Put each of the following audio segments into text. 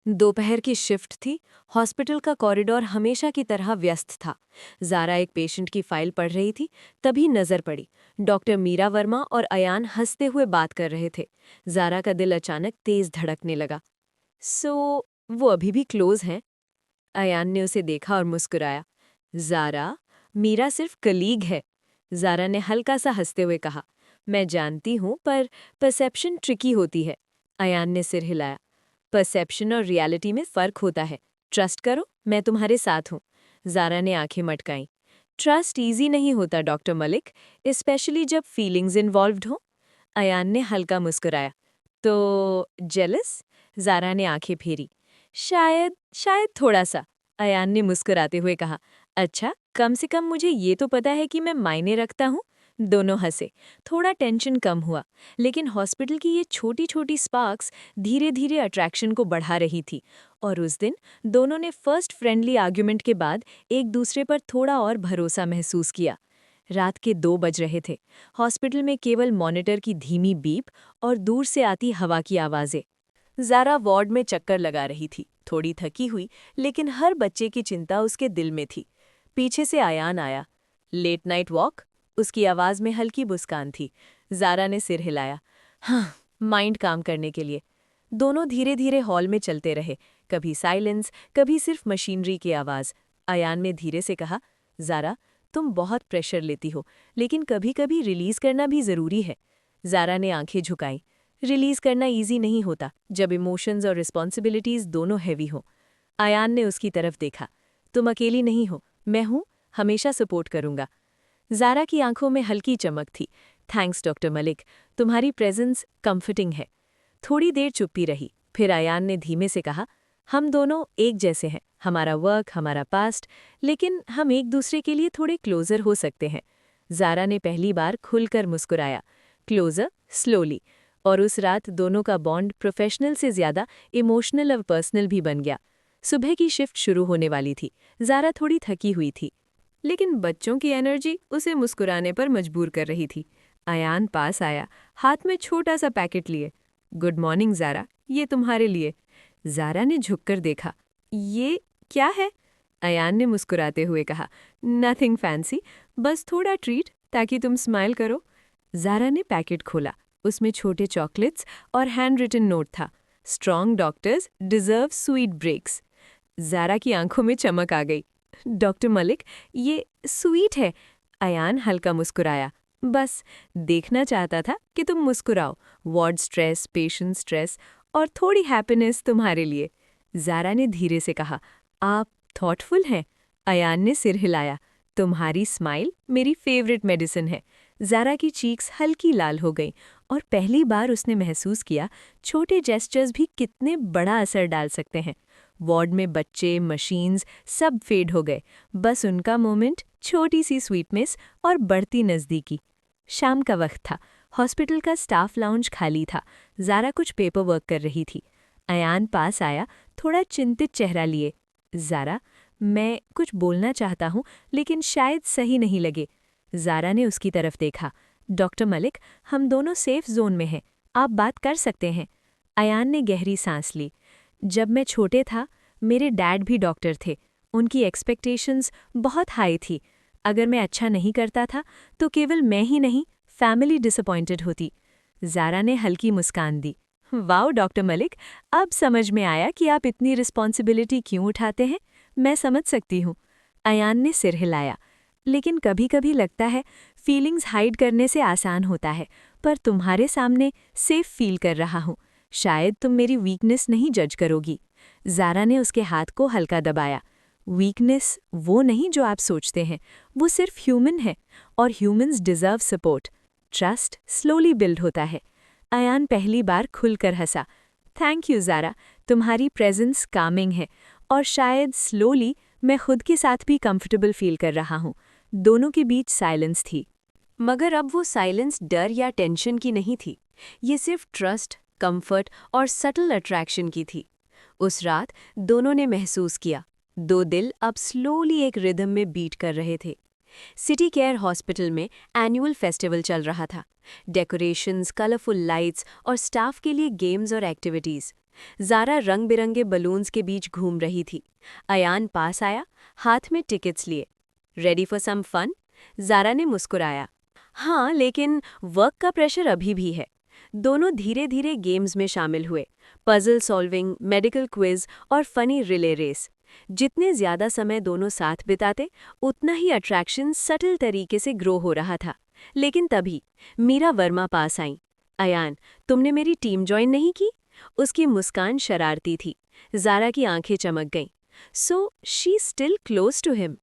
दोपहर की शिफ्ट थी। हॉस्पिटल का कॉरिडोर हमेशा की तरह व्यस्त था। ज़ारा एक पेशेंट की फाइल पढ़ रही थी, तभी नज़र पड़ी। डॉक्टर मीरा वर्मा और अयान हंसते हुए बात कर रहे थे। ज़ारा का दिल अचानक तेज धड़कने लगा। वो अभी भी क्लोज हैं? अयान ने उसे देखा और मुस्कुराया। ज़ारा, मीरा सिर्फ कलीग है। ज़ारा ने हल्का सा हंसते हुए कहा। मैं जानती हूँ, पर परसेप्शन ट्रिकी होती है। अयान ने सिर हिलाया। परसेप्शन और रियलिटी में फ़र्क होता है। ट्रस्ट करो, मैं तुम्हारे साथ हूँ। ज़ारा ने आंखें मटकाईं। ट्रस्ट ईजी नहीं होता डॉक्टर मलिक, स्पेशली जब फीलिंग्स इन्वॉल्व्ड हो। अयान ने हल्का मुस्कुराया। तो जेलस? ज़ारा ने आंखें फेरी। शायद शायद थोड़ा सा, अयान ने मुस्कुराते हुए कहा। अच्छा, कम से कम मुझे ये तो पता है कि मैं मायने रखता हूँ। दोनों हंसे। थोड़ा टेंशन कम हुआ, लेकिन हॉस्पिटल की ये छोटी छोटी स्पार्क्स धीरे धीरे अट्रैक्शन को बढ़ा रही थी। और उस दिन दोनों ने फर्स्ट फ्रेंडली आर्ग्यूमेंट के बाद एक दूसरे पर थोड़ा और भरोसा महसूस किया। रात के 2 बज रहे थे। हॉस्पिटल में केवल मॉनिटर की धीमी बीप और दूर से आती हवा की आवाज़ें। ज़ारा वार्ड में चक्कर लगा रही थी, थोड़ी थकी हुई, लेकिन हर बच्चे की चिंता उसके दिल में थी। पीछे से अयान आया। Late night walk? उसकी आवाज़ में हल्की मुस्कान थी। ज़ारा ने सिर हिलाया। हाँ, माइंड काम करने के लिए। दोनों धीरे धीरे हॉल में चलते रहे, कभी साइलेंस, कभी सिर्फ मशीनरी की आवाज़। अयान ने धीरे से कहा, ज़ारा, तुम बहुत प्रेशर लेती हो, लेकिन कभी कभी रिलीज़ करना भी ज़रूरी है। ज़ारा ने आंखें झुकाईं। रिलीज़ करना इजी नहीं होता जब इमोशंस और रिस्पॉन्सिबिलिटीज़ दोनों हैवी हो। अयान ने उसकी तरफ देखा। तुम अकेली नहीं हो, मैं हूँ, हमेशा सपोर्ट करूँगा। ज़ारा की आंखों में हल्की चमक थी। थैंक्स डॉक्टर मलिक, तुम्हारी प्रेजेंस कंफर्टिंग है। थोड़ी देर चुप्पी रही, फिर अयान ने धीमे से कहा, हम दोनों एक जैसे हैं, हमारा वर्क, हमारा पास्ट, लेकिन हम एक दूसरे के लिए थोड़े क्लोज़र हो सकते हैं। ज़ारा ने पहली बार खुलकर मुस्कुराया। Closer, slowly. और उस रात दोनों का बॉन्ड प्रोफेशनल से ज़्यादा इमोशनल और पर्सनल भी बन गया। सुबह की शिफ्ट शुरू होने वाली थी। ज़ारा थोड़ी थकी हुई थी, लेकिन बच्चों की एनर्जी उसे मुस्कुराने पर मजबूर कर रही थी। अयान पास आया, हाथ में छोटा सा पैकेट लिए। गुड मॉर्निंग ज़ारा, ये तुम्हारे लिए। ज़ारा ने झुककर देखा। ये क्या है? अयान ने मुस्कुराते हुए कहा, नथिंग फैंसी, बस थोड़ा ट्रीट ताकि तुम स्माइल करो। ज़ारा ने पैकेट खोला। उसमें छोटे चॉकलेट्स और हैंड रिटन नोट था। Strong doctors deserve sweet breaks. Zara की आंखों में चमक आ गई। डॉक्टर मलिक, ये स्वीट है। अयान हल्का मुस्कुराया। बस देखना चाहता था कि तुम मुस्कुराओ। वार्ड स्ट्रेस, पेशेंट स्ट्रेस और थोड़ी हैप्पीनेस तुम्हारे लिए। ज़ारा ने धीरे से कहा, आप थॉटफुल हैं। अयान ने सिर हिलाया। तुम्हारी स्माइल मेरी फेवरेट मेडिसिन है। ज़ारा की चीक्स हल्की लाल हो गई और पहली बार उसने महसूस किया छोटे जेस्चर्स भी कितने बड़ा असर डाल सकते हैं। वार्ड में बच्चे, मशीन्स सब फेड हो गए, बस उनका मोमेंट, छोटी सी स्वीटनेस और बढ़ती नज़दीकी। शाम का वक्त था। हॉस्पिटल का स्टाफ लाउंज खाली था। ज़ारा कुछ पेपर वर्क कर रही थी। अयान पास आया, थोड़ा चिंतित चेहरा लिए। ज़ारा, मैं कुछ बोलना चाहता हूँ, लेकिन शायद सही नहीं लगे। ज़ारा ने उसकी तरफ देखा। डॉक्टर मलिक, हम दोनों सेफ जोन में हैं, आप बात कर सकते हैं। अयान ने गहरी सांस ली। जब मैं छोटे था, मेरे डैड भी डॉक्टर थे। उनकी एक्सपेक्टेशंस बहुत हाई थी। अगर मैं अच्छा नहीं करता था, तो केवल मैं ही नहीं, फैमिली डिसअपॉइंटेड होती। ज़ारा ने हल्की मुस्कान दी। वाओ डॉक्टर मलिक, अब समझ में आया कि आप इतनी रिस्पॉन्सिबिलिटी क्यों उठाते हैं। मैं समझ सकती हूँ। अयान ने सिर हिलाया। लेकिन कभी कभी लगता है फीलिंग्स हाइड करने से आसान होता है, पर तुम्हारे सामने सेफ फील कर रहा हूँ। शायद तुम मेरी वीकनेस नहीं जज करोगी। ज़ारा ने उसके हाथ को हल्का दबाया। वीकनेस वो नहीं जो आप सोचते हैं, वो सिर्फ ह्यूमन है, और humans deserve support. Trust slowly build होता है। अयान पहली बार खुलकर हंसा। थैंक यू ज़ारा, तुम्हारी प्रेजेंस कामिंग है, और शायद स्लोली मैं खुद के साथ भी कंफर्टेबल फील कर रहा हूँ। दोनों के बीच साइलेंस थी, मगर अब वो साइलेंस डर या टेंशन की नहीं थी। ये सिर्फ ट्रस्ट, कंफर्ट और सटल अट्रैक्शन की थी। उस रात दोनों ने महसूस किया, दो दिल अब स्लोली एक रिदम में बीट कर रहे थे। सिटी केयर हॉस्पिटल में एनुअल फेस्टिवल चल रहा था। डेकोरेशंस, कलरफुल लाइट्स और स्टाफ के लिए गेम्स और एक्टिविटीज़। ज़ारा रंग बिरंगे बलून्स के बीच घूम रही थी। अयान पास आया, हाथ में टिकट्स लिए। Ready for some fun? Zara ने मुस्कुराया। हाँ, लेकिन वर्क का प्रेशर अभी भी है। दोनों धीरे धीरे गेम्स में शामिल हुए। पजल सॉल्विंग, मेडिकल क्विज और फनी रिले रेस। जितने ज्यादा समय दोनों साथ बिताते, उतना ही अट्रैक्शन सटल तरीके से ग्रो हो रहा था। लेकिन तभी मीरा वर्मा पास आईं। अयान, तुमने मेरी टीम ज्वाइन नहीं की? उसकी मुस्कान शरारती थी। ज़ारा की आंखें चमक गईं। So she still close to him?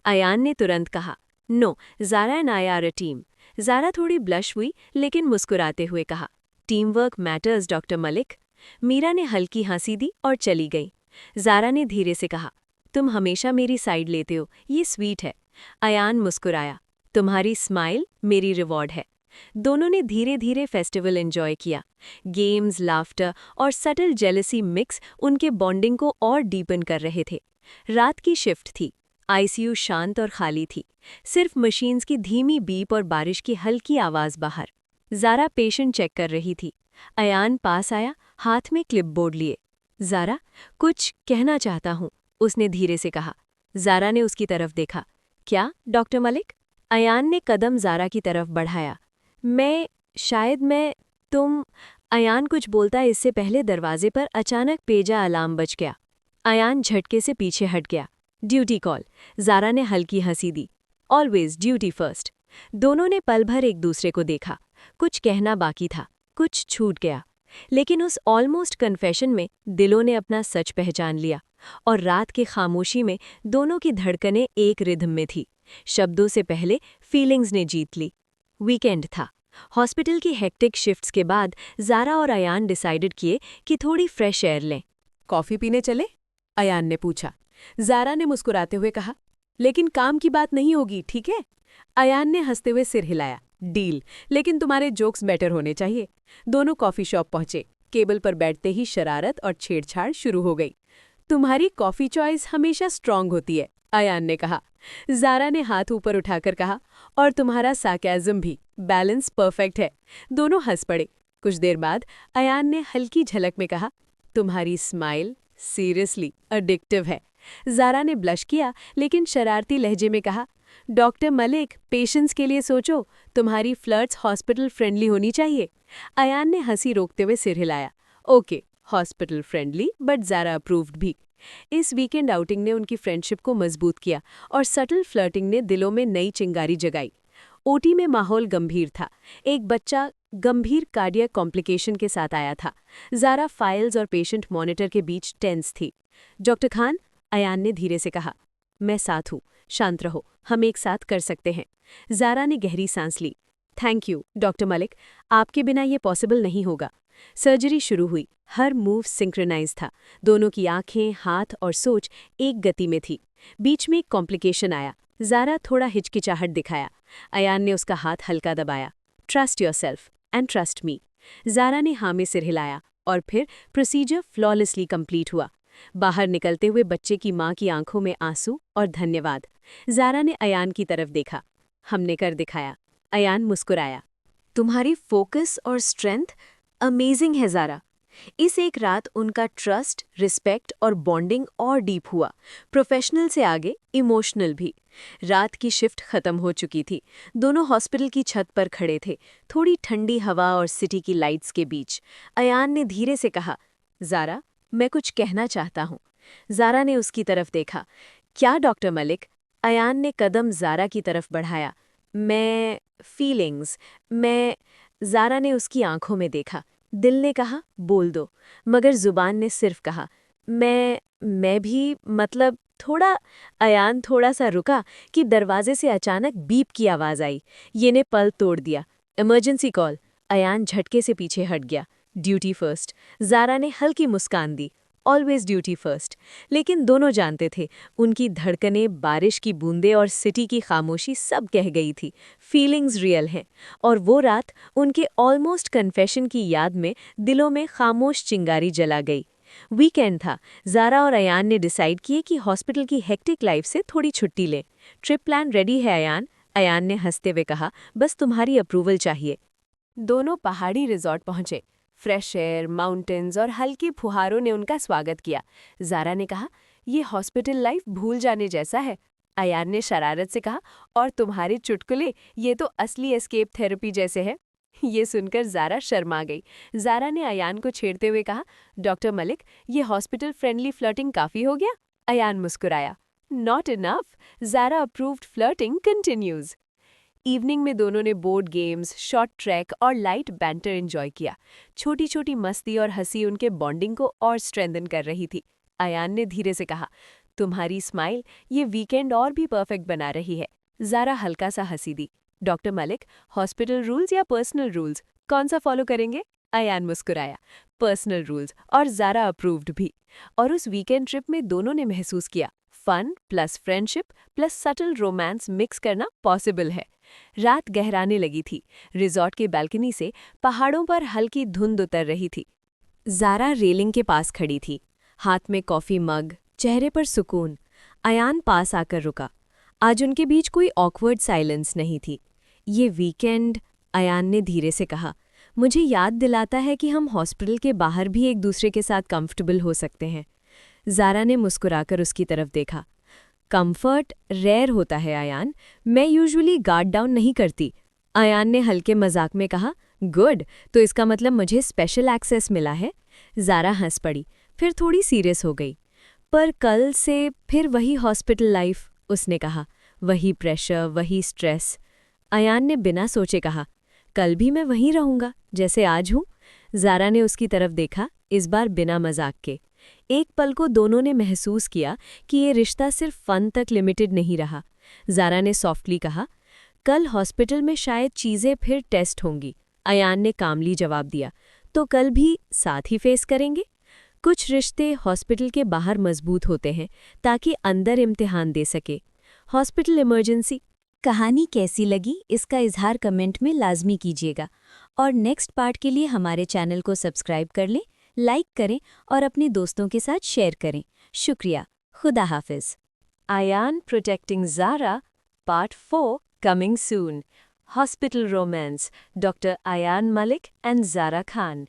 Ayaan ने तुरंत कहा, no, Zara and I are a team. Zara थोड़ी ब्लश हुई, लेकिन मुस्कुराते हुए कहा, team work matters doctor Malik. Meera ने हल्की हंसी दी और चली गई। ज़ारा ने धीरे से कहा, तुम हमेशा मेरी साइड लेते हो, ये स्वीट है। अयान मुस्कुराया, तुम्हारी स्माइल मेरी रिवॉर्ड है। दोनों ने धीरे धीरे फेस्टिवल एंजॉय किया। गेम्स, लाफ्टर और सटल जेलसी मिक्स उनके बॉन्डिंग को और डीपन कर रहे थे। रात की शिफ्ट थी। आईसीयू शांत और खाली थी। सिर्फ मशीन्स की धीमी बीप और बारिश की हल्की आवाज बाहर। ज़ारा पेशेंट चेक कर रही थी। अयान पास आया, हाथ में क्लिपबोर्ड लिए। ज़ारा, कुछ कहना चाहता हूँ, उसने धीरे से कहा। ज़ारा ने उसकी तरफ देखा। क्या, डॉक्टर मलिक? अयान ने कदम ज़ारा की तरफ बढ़ाया। तुम। अयान कुछ बोलता इससे पहले दरवाजे पर अचानक पेजा अलार्म बज गया। अयान झटके से पीछे हट गया। Duty call. ज़ारा ने हल्की हंसी दी। Always duty first. दोनों ने पल भर एक दूसरे को देखा। कुछ कहना बाकी था, कुछ छूट गया। लेकिन उस ऑलमोस्ट कन्फेशन में दिलों ने अपना सच पहचान लिया। और रात की खामोशी में दोनों की धड़कनें एक रिदम में थी। शब्दों से पहले फीलिंग्स ने जीत ली। वीकेंड था। हॉस्पिटल की हेक्टिक शिफ्ट्स के बाद ज़ारा और अयान डिसाइडेड किए कि थोड़ी फ्रेश एयर लें। कॉफ़ी पीने चले? अयान ने पूछा। ज़ारा ने मुस्कुराते हुए कहा, लेकिन काम की बात नहीं होगी, ठीक है? अयान ने हंसते हुए सिर हिलाया। डील, लेकिन तुम्हारे जोक्स बेटर होने चाहिए। दोनों कॉफ़ी शॉप पहुंचे। केबल पर बैठते ही शरारत और छेड़छाड़ शुरू हो गई। तुम्हारी कॉफ़ी चॉइस हमेशा स्ट्रांग होती है, अयान ने कहा। ज़ारा ने हाथ ऊपर उठाकर कहा, और तुम्हारा सार्केज़म भी। बैलेंस परफेक्ट है। दोनों हंस पड़े। कुछ देर बाद अयान ने हल्की झलक में कहा, तुम्हारी स्माइल सीरियसली एडिक्टिव है। ज़ारा ने ब्लश किया, लेकिन शरारती लहजे में कहा, डॉक्टर मलिक, पेशेंट्स के लिए सोचो, तुम्हारी फ्लर्ट्स हॉस्पिटल फ्रेंडली होनी चाहिए। अयान ने हंसी रोकते हुए सिर हिलाया। Okay, hospital friendly but Zara approved भी। इस वीकेंड आउटिंग ने उनकी फ्रेंडशिप को मजबूत किया और सटल फ्लर्टिंग ने दिलों में नई चिंगारी जगाई। ओटी में माहौल गंभीर था। एक बच्चा गंभीर कार्डियक कॉम्प्लिकेशन के साथ आया था। ज़ारा फाइल्स और पेशेंट मॉनिटर के बीच टेंस थी। डॉक्टर खान, अयान ने धीरे से कहा, मैं साथ हूँ, शांत रहो, हम एक साथ कर सकते हैं। ज़ारा ने गहरी सांस ली। थैंक यू, डॉक्टर मलिक, आपके बिना ये पॉसिबल नहीं होगा। सर्जरी शुरू हुई। हर मूव सिंक्रोनाइज था। दोनों की आंखें, हाथ और सोच एक गति में थी। बीच में एक कॉम्प्लिकेशन आया। ज़ारा थोड़ा हिचकिचाहट दिखाया। अयान ने उसका हाथ हल्का दबाया। Trust yourself and trust me. Zara ने हाँ में सिर हिलाया और फिर प्रोसीजर फ्लॉलेसली कंप्लीट हुआ। बाहर निकलते हुए बच्चे की माँ की आंखों में आंसू और धन्यवाद। ज़ारा ने अयान की तरफ देखा। हमने कर दिखाया। अयान मुस्कुराया। तुम्हारी फोकस और स्ट्रेंथ अमेजिंग है ज़ारा। इस एक रात उनका ट्रस्ट, रिस्पेक्ट और बॉन्डिंग और डीप हुआ। प्रोफेशनल से आगे इमोशनल भी। रात की शिफ्ट खत्म हो चुकी थी। दोनों हॉस्पिटल की छत पर खड़े थे, थोड़ी ठंडी हवा और सिटी की लाइट्स के बीच। अयान ने धीरे से कहा, ज़ारा, मैं कुछ कहना चाहता हूँ। ज़ारा ने उसकी तरफ देखा। क्या डॉक्टर मलिक? अयान ने कदम ज़ारा की तरफ बढ़ाया। मैं ज़ारा ने उसकी आंखों में देखा। दिल ने कहा, बोल दो, मगर जुबान ने सिर्फ कहा, मैं भी, मतलब थोड़ा। अयान थोड़ा सा रुका कि दरवाजे से अचानक बीप की आवाज़ आई। ये ने पल तोड़ दिया। Emergency call. अयान झटके से पीछे हट गया। Duty first. ज़ारा ने हल्की मुस्कान दी। Always duty first. लेकिन दोनों जानते थे, उनकी धड़कनें, बारिश की बूंदें और सिटी की खामोशी सब कह गई थी, फीलिंग्स रियल हैं। और वो रात उनके ऑलमोस्ट कन्फेशन की याद में दिलों में खामोश चिंगारी जला गई। वीकेंड था। ज़ारा और अयान ने डिसाइड किए कि हॉस्पिटल की हेक्टिक लाइफ से थोड़ी छुट्टी लें। ट्रिप प्लान रेडी है अयान? अयान ने हंसते हुए कहा, बस तुम्हारी अप्रूवल चाहिए। दोनों पहाड़ी रिजॉर्ट पहुंचे। फ्रेश एयर, माउंटेन्स और हल्की फुहारों ने उनका स्वागत किया। ज़ारा ने कहा, ये हॉस्पिटल लाइफ भूल जाने जैसा है। अयान ने शरारत से कहा, और तुम्हारे चुटकुले, ये तो असली एस्केप थेरेपी जैसे है। ये सुनकर ज़ारा शर्मा गई। ज़ारा ने अयान को छेड़ते हुए कहा, डॉक्टर मलिक, ये हॉस्पिटल फ्रेंडली फ्लर्टिंग काफ़ी हो गया? अयान मुस्कुराया। Not enough, Zara approved flirting continues. Evening में दोनों ने बोर्ड गेम्स, शॉर्ट ट्रैक और लाइट बैंटर एंजॉय किया। छोटी छोटी मस्ती और हंसी उनके बॉन्डिंग को और स्ट्रेंथन कर रही थी। अयान ने धीरे से कहा, तुम्हारी स्माइल ये वीकेंड और भी परफेक्ट बना रही है। ज़ारा हल्का सा हंसी दी। डॉक्टर मलिक, हॉस्पिटल रूल्स या पर्सनल रूल्स, कौन सा फॉलो करेंगे? अयान मुस्कुराया। पर्सनल रूल्स, और ज़ारा अप्रूव्ड भी। और उस वीकेंड ट्रिप में दोनों ने महसूस किया, fun plus friendship plus subtle romance mix करना पॉसिबल है। रात गहराने लगी थी। रिजॉर्ट की बालकनी से पहाड़ों पर हल्की धुंध उतर रही थी। ज़ारा रेलिंग के पास खड़ी थी, हाथ में कॉफ़ी मग, चेहरे पर सुकून। अयान पास आकर रुका। आज उनके बीच कोई ऑकवर्ड साइलेंस नहीं थी। ये वीकेंड, अयान ने धीरे से कहा, मुझे याद दिलाता है कि हम हॉस्पिटल के बाहर भी एक दूसरे के साथ कंफर्टेबल हो सकते हैं। ज़ारा ने मुस्कुराकर उसकी तरफ देखा। कंफर्ट रेयर होता है अयान, मैं यूजुअली गार्ड डाउन नहीं करती। अयान ने हल्के मजाक में कहा, गुड, तो इसका मतलब मुझे स्पेशल एक्सेस मिला है। ज़ारा हंस पड़ी, फिर थोड़ी सीरियस हो गई। पर कल से फिर वही हॉस्पिटल लाइफ, उसने कहा, वही प्रेशर, वही स्ट्रेस। अयान ने बिना सोचे कहा, कल भी मैं वहीं रहूंगा जैसे आज हूँ। ज़ारा ने उसकी तरफ देखा, इस बार बिना मजाक के। एक पल को दोनों ने महसूस किया कि ये रिश्ता सिर्फ फन तक लिमिटेड नहीं रहा। ज़ारा ने सॉफ्टली कहा, कल हॉस्पिटल में शायद चीज़ें फिर टेस्ट होंगी। अयान ने कामली जवाब दिया, तो कल भी साथ ही फेस करेंगे। कुछ रिश्ते हॉस्पिटल के बाहर मजबूत होते हैं ताकि अंदर इम्तिहान दे सके। Hospital emergency. कहानी कैसी लगी इसका इजहार कमेंट में लाजमी कीजिएगा और नेक्स्ट पार्ट के लिए हमारे चैनल को सब्सक्राइब कर लें, लाइक करें और अपने दोस्तों के साथ शेयर करें। शुक्रिया। खुदा हाफिज। Ayan Protecting Zara, Part 4, coming soon. Hospital Romance, Dr. Ayan Malik and Zara Khan.